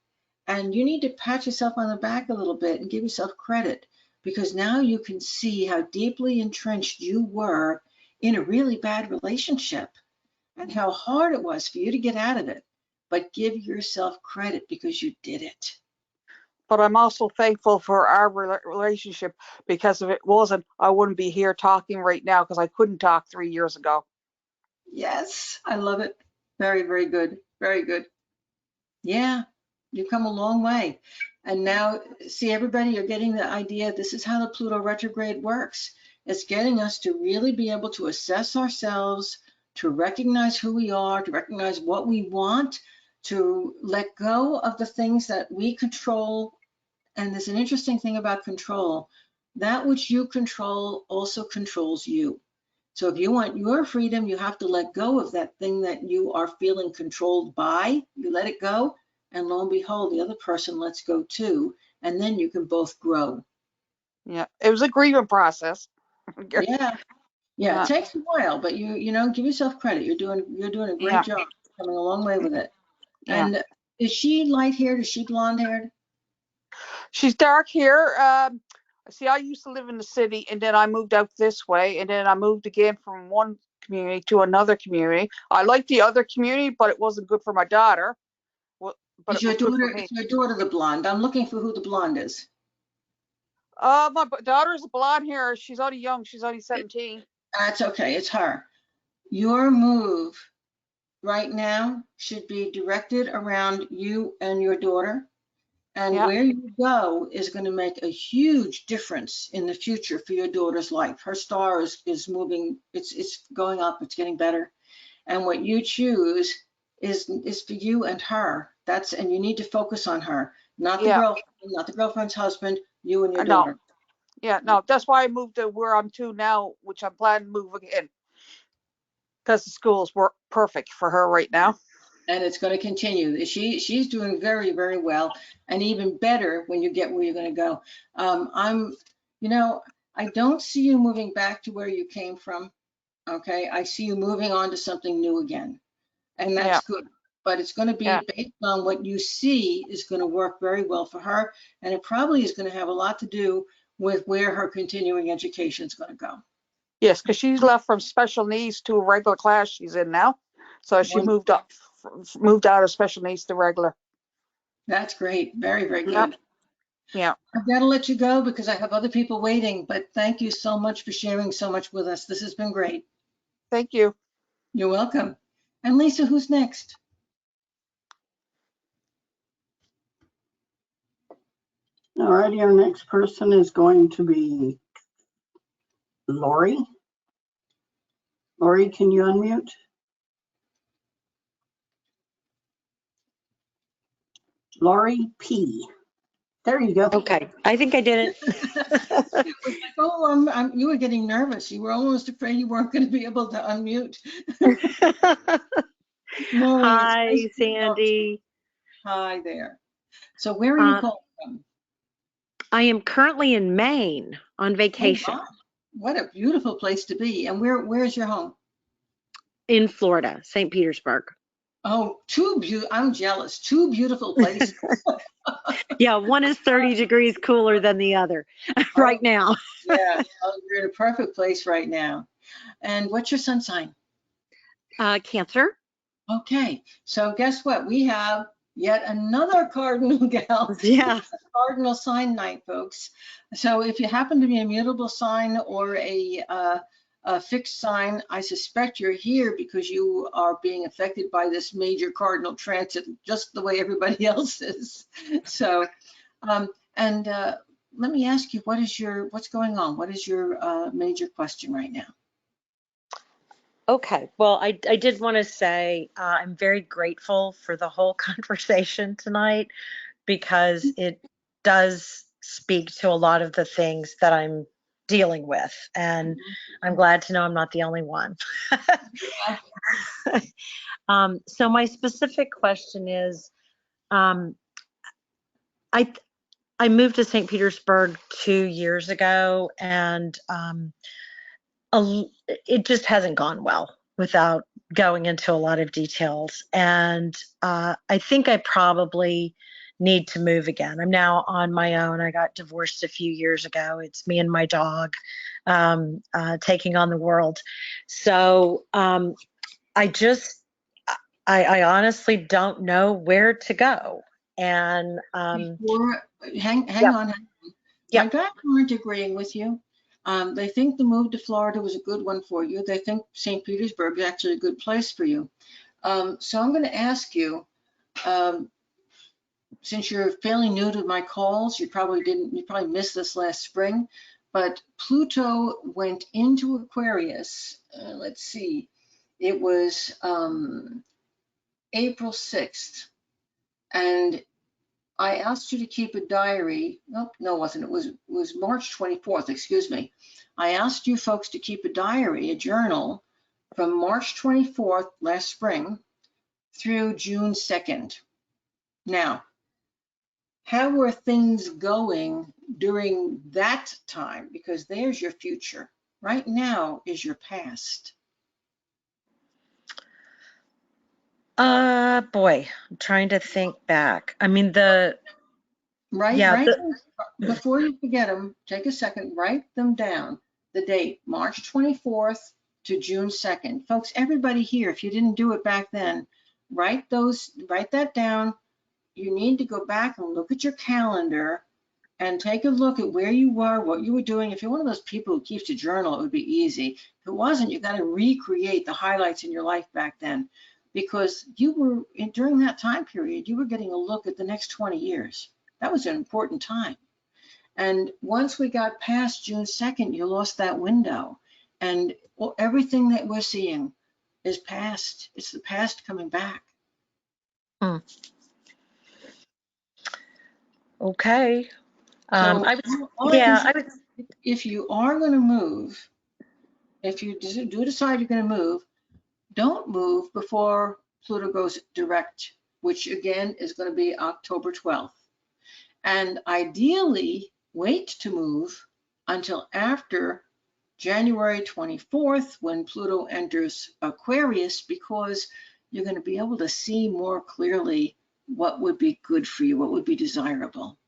And you need to pat yourself on the back a little bit and give yourself credit, because now you can see how deeply entrenched you were in a really bad relationship and how hard it was for you to get out of it. But give yourself credit because you did it. But I'm also thankful for our relationship, because if it wasn't, I wouldn't be here talking right now, because I couldn't talk 3 years ago. Yes, I love it. Very, very good. Very good. Yeah, you've come a long way. And now, see, everybody, you're getting the idea. This is how the Pluto retrograde works. It's getting us to really be able to assess ourselves, to recognize who we are, to recognize what we want, to let go of the things that we control. And there's an interesting thing about control. That which you control also controls you. So if you want your freedom, you have to let go of that thing that you are feeling controlled by. You let it go, and lo and behold, the other person lets go too, and then you can both grow. Yeah, it was a grieving process. Yeah, yeah, it Yeah, takes a while, but give yourself credit. You're doing a great yeah, job, coming a long way with it. yeah. And is she light haired? Is she blonde haired? She's dark here. See, I used to live in the city, and then I moved out this way, and then I moved again from one community to another community. I liked the other community, but it wasn't good for my daughter. Well, but Is it your was good for daughter me. is your daughter the blonde? I'm looking for who the blonde is. My daughter's a blonde hair. She's only young. She's only 17. That's okay. It's her. Your move right now should be directed around you and your daughter. And Yeah, where you go is going to make a huge difference in the future for your daughter's life. Her star is moving, it's going up, it's getting better. And what you choose is for you and her. And you need to focus on her, not the yeah. girlfriend, not the girlfriend's husband, you and your No, daughter. yeah, no. That's why I moved to where I'm to now, which I'm planning to move again, because the schools were perfect for her right now. And it's going to continue. She's doing very, very well, and even better when you get where you're going to go. I'm, I don't see you moving back to where you came from. Okay, I see you moving on to something new again, and Yeah, that's good. But it's going to yeah, be based on what you see is going to work very well for her, and it probably is going to have a lot to do with where her continuing education is going to go. Yes, because she's left from special needs to a regular class she's in now. So she moved up, moved out of special needs to regular. That's great. Very, very Yep. good. Yeah. I've got to let you go because I have other people waiting, but thank you so much for sharing so much with us. This has been great. Thank you. You're welcome. And Lisa, who's next? All righty, our next person is going to be Lori. Lori, can you unmute? Lori P. There you go. Okay, I think I did it. Oh, you were getting nervous. You were almost afraid you weren't going to be able to unmute. Lori, it's Hi, nice to talk to you. Sandy. Hi there. So where are you calling from? I am currently in Maine on vacation Oh, wow. What a beautiful place to be. And where's your home? in Florida, St. Petersburg. Oh, I'm jealous. Two beautiful places. Yeah, one is 30 degrees cooler than the other right now. Yeah, you're in a perfect place right now. And what's your sun sign? Cancer. Okay, so guess what? We have yet another cardinal gal. Yeah. Cardinal sign night, folks. So if you happen to be a mutable sign or a fixed sign, I suspect you're here because you are being affected by this major cardinal transit, just the way everybody else is. So, let me ask you, what's going on? What is your major question right now? Okay. Well, I did want to say I'm very grateful for the whole conversation tonight because it does speak to a lot of the things that I'm dealing with. And I'm glad to know I'm not the only one. So my specific question is, I moved to St. Petersburg 2 years ago, and it just hasn't gone well without going into a lot of details. And I think I probably need to move again. I'm now on my own. I got divorced a few years ago. It's me and my dog taking on the world. So I honestly don't know where to go. And Hang Yep. on. Yep. My guys aren't agreeing with you. They think the move to Florida was a good one for you. They think St. Petersburg is actually a good place for you. So I'm going to ask you, since you're fairly new to my calls, you probably missed this last spring, but Pluto went into Aquarius. Let's see, it was April 6th, and I asked you to keep a diary. Nope, no, it wasn't. It was March 24th, excuse me. I asked you folks to keep a diary, a journal, from March 24th last spring through June 2nd. Now, how were things going during that time? Because there's your future. Right now is your past. Boy, I'm trying to think back. I mean, Before you forget them, take a second, write them down. The date, March 24th to June 2nd. Folks, everybody here, if you didn't do it back then, write that down. You need to go back and look at your calendar and take a look at where you were, what you were doing. If you're one of those people who keeps a journal, it would be easy. If it wasn't, you got to recreate the highlights in your life back then, because during that time period, you were getting a look at the next 20 years. That was an important time. And once we got past June 2nd, you lost that window. And everything that we're seeing is past. It's the past coming back. Okay. So if you are going to move, if you do decide you're going to move, don't move before Pluto goes direct, which again is going to be October 12th. And ideally, wait to move until after January 24th, when Pluto enters Aquarius, because you're going to be able to see more clearly what would be good for you, what would be desirable.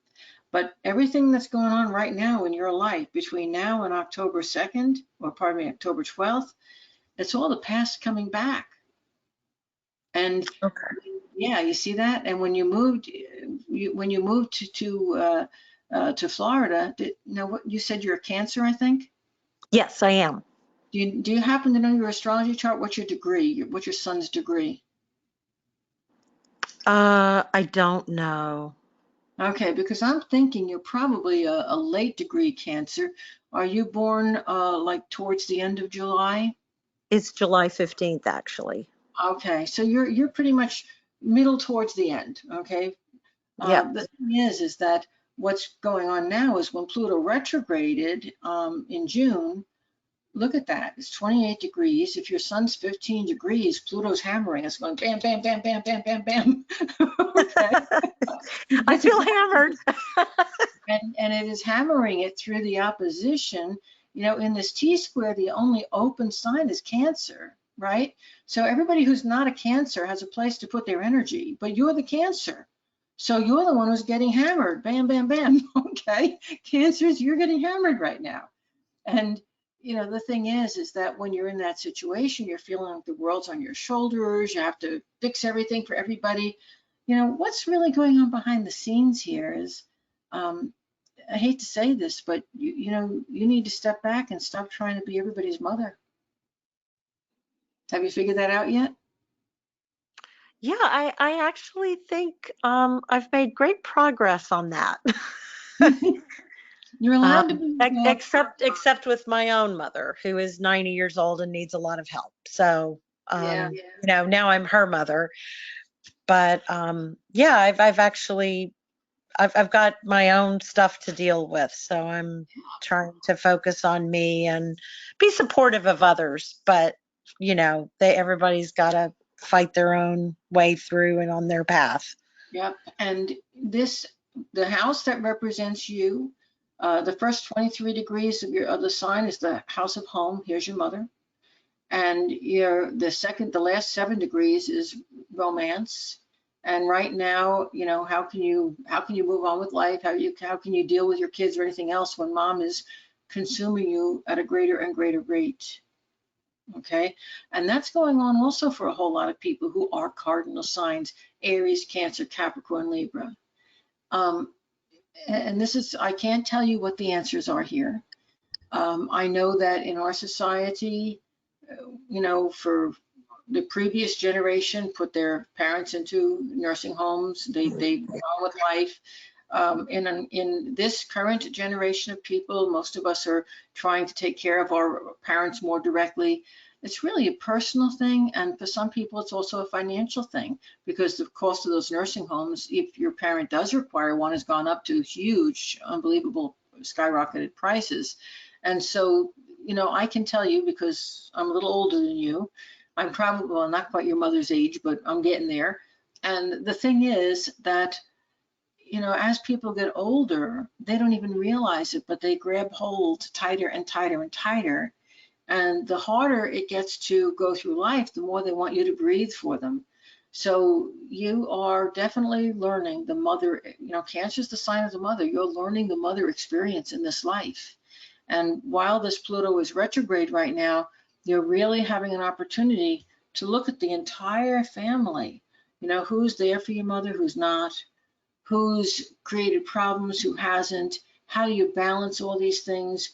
But everything that's going on right now in your life between now and October 2nd, or pardon me, October 12th, it's all the past coming back. And Okay. yeah, you see that? And when you moved, when you moved to Florida, now what you said you're a Cancer, I think? Yes, I am. Do you happen to know your astrology chart? What's your degree? What's your son's degree? I don't know. Okay, because I'm thinking you're probably a late degree Cancer. Are you born like towards the end of July? It's July 15th, actually. Okay, so you're pretty much middle towards the end. Okay, Yep. the thing is that what's going on now is when Pluto retrograded in June. Look at that. It's 28 degrees. If your sun's 15 degrees, Pluto's hammering. It's going bam, bam, bam, bam, bam, bam, bam. Okay. I feel hammered. And it is hammering it through the opposition. You know, in this T-square, the only open sign is Cancer, right? So everybody who's not a Cancer has a place to put their energy, but you're the Cancer. So you're the one who's getting hammered. Bam, bam, bam. Okay. Cancers, you're getting hammered right now. And you know, the thing is that when you're in that situation, you're feeling like the world's on your shoulders. You have to fix everything for everybody. You know, what's really going on behind the scenes here is, I hate to say this, but you know, you need to step back and stop trying to be everybody's mother. Have you figured that out yet? Yeah, I actually think I've made great progress on that. You're allowed to be. Except with my own mother, who is 90 years old and needs a lot of help. So, Yeah. you know, now I'm her mother. But yeah, I've actually I've got my own stuff to deal with. So I'm trying to focus on me and be supportive of others. But you know, everybody's got to fight their own way through and on their path. Yep. And the house that represents you, the first 23 degrees of the sign is the house of home. Here's your mother. And the last 7 degrees is romance. And right now, you know, how can you move on with life? How can you deal with your kids or anything else when mom is consuming you at a greater and greater rate? Okay. And that's going on also for a whole lot of people who are cardinal signs: Aries, Cancer, Capricorn, Libra. Um, and I can't tell you what the answers are here. I know that in our society, you know, for the previous generation put their parents into nursing homes. They went on with life. In this current generation of people, most of us are trying to take care of our parents more directly. It's really a personal thing, and for some people, it's also a financial thing, because the cost of those nursing homes, if your parent does require one, has gone up to huge, unbelievable, skyrocketed prices. And so, you know, I can tell you, because I'm a little older than you, I'm probably, well, not quite your mother's age, but I'm getting there. And the thing is that, you know, as people get older, they don't even realize it, but they grab hold tighter and tighter and tighter. And the harder it gets to go through life, the more they want you to breathe for them. So you are definitely learning the mother, you know, Cancer is the sign of the mother. You're learning the mother experience in this life. And while this Pluto is retrograde right now, you're really having an opportunity to look at the entire family. You know, who's there for your mother, who's not, who's created problems, who hasn't, how do you balance all these things?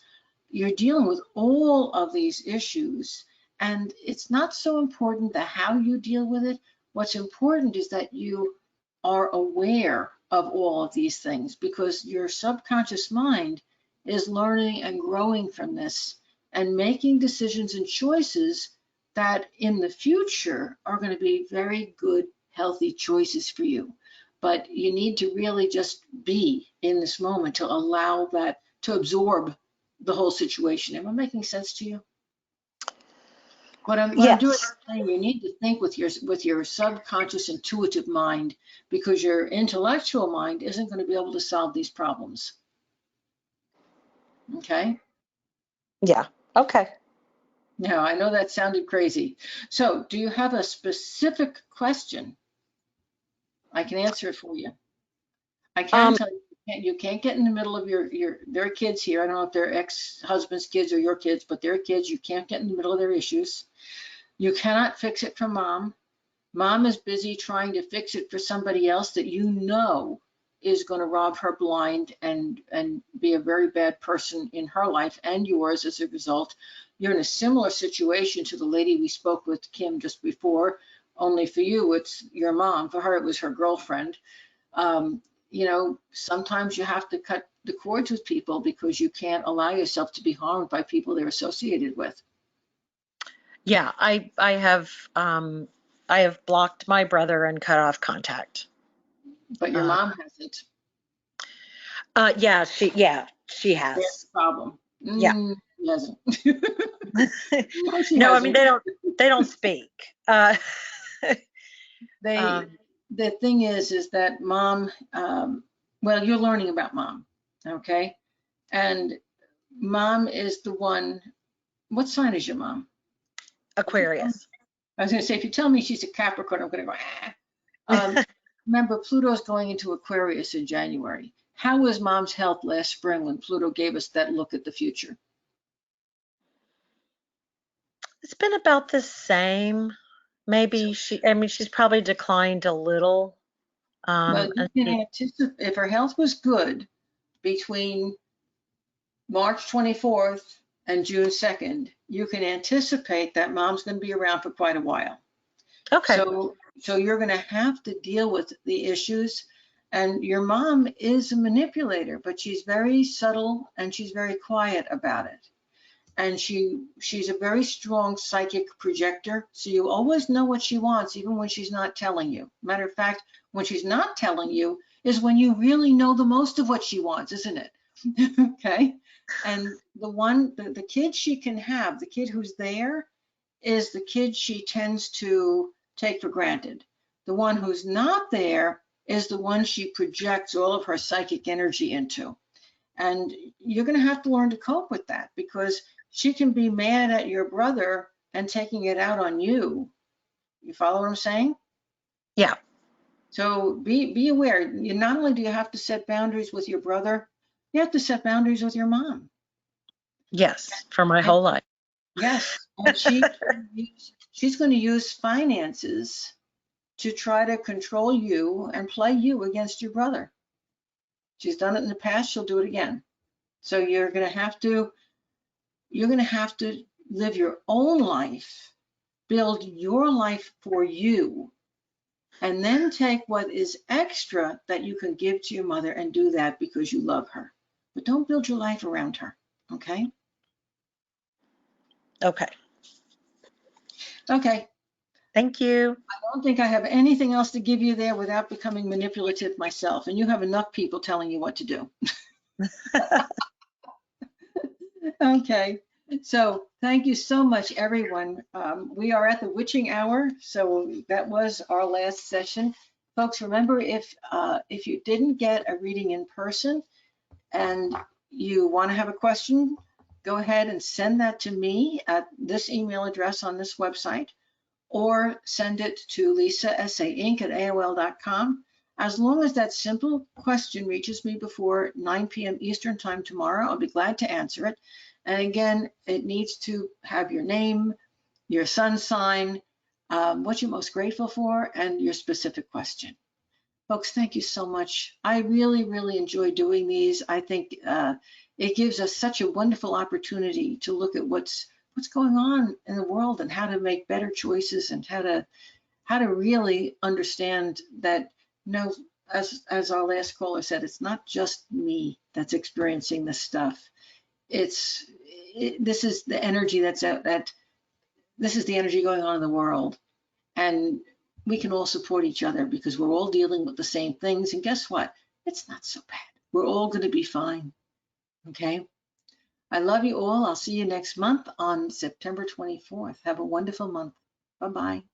You're dealing with all of these issues, and it's not so important the how you deal with it. What's important is that you are aware of all of these things, because your subconscious mind is learning and growing from this and making decisions and choices that in the future are going to be very good, healthy choices for you. But you need to really just be in this moment to allow that to absorb the whole situation. Am I making sense to you? What I'm doing is Yes. saying you need to think with your subconscious intuitive mind, because your intellectual mind isn't going to be able to solve these problems. Okay? Yeah. Okay. Now, I know that sounded crazy. So, do you have a specific question? I can answer it for you. I can Um, tell you You can't get in the middle of their kids here. I don't know if they're ex-husband's kids or your kids, but their kids, you can't get in the middle of their issues. You cannot fix it for mom. Mom is busy trying to fix it for somebody else that you know is going to rob her blind and be a very bad person in her life and yours as a result. You're in a similar situation to the lady we spoke with, Kim, just before, only for you, it's your mom. For her, it was her girlfriend. You know, sometimes you have to cut the cords with people because you can't allow yourself to be harmed by people they're associated with. Yeah, I have blocked my brother and cut off contact. But your mom hasn't. Yeah, she That's has. the problem. Yeah. She hasn't. No, she No, I mean hasn't. they don't speak. They, the thing is that mom, well, you're learning about mom, okay? And mom is the one, what sign is your mom? Aquarius. I was gonna say, if you tell me she's a Capricorn, I'm gonna go, ah. Remember, Pluto's going into Aquarius in January. How was mom's health last spring when Pluto gave us that look at the future? It's been about the same. Maybe I mean, she's probably declined a little. Well, you And can anticipate, if her health was good between March 24th and June 2nd, you can anticipate that mom's going to be around for quite a while. okay. So you're going to have to deal with the issues. And your mom is a manipulator, but she's very subtle and she's very quiet about it. And she's a very strong psychic projector. So you always know what she wants, even when she's not telling you. Matter of fact, when she's not telling you is when you really know the most of what she wants, isn't it? Okay. And the kid she can have, the kid who's there, is the kid she tends to take for granted. The one who's not there is the one she projects all of her psychic energy into. And you're going to have to learn to cope with that because she can be mad at your brother and taking it out on you. You follow what I'm saying? Yeah. So be aware. You not only do you have to set boundaries with your brother, you have to set boundaries with your mom. Yes, for my And whole life. yes, and she's going to use finances to try to control you and play you against your brother. She's done it in the past, she'll do it again. So you're going to have to live your own life, build your life for you, and then take what is extra that you can give to your mother and do that because you love her. But don't build your life around her, okay? Okay. Okay. Thank you. I don't think I have anything else to give you there without becoming manipulative myself, and you have enough people telling you what to do. Okay, so thank you so much, everyone. We are at the witching hour, so that was our last session. Folks, remember, if you didn't get a reading in person and you want to have a question, go ahead and send that to me at this email address on this website, or send it to lisasainc@aol.com. As long as that simple question reaches me before 9 p.m. Eastern time tomorrow, I'll be glad to answer it. And again, it needs to have your name, your sun sign, what you're most grateful for, and your specific question. Folks, thank you so much. I really, really enjoy doing these. I think it gives us such a wonderful opportunity to look at what's going on in the world and how to make better choices and how to really understand that, you know, as our last caller said, it's not just me that's experiencing this stuff. This is the energy this is the energy going on in the world. And we can all support each other because we're all dealing with the same things. And guess what? It's not so bad. We're all going to be fine. Okay. I love you all. I'll see you next month on September 24th. Have a wonderful month. Bye-bye.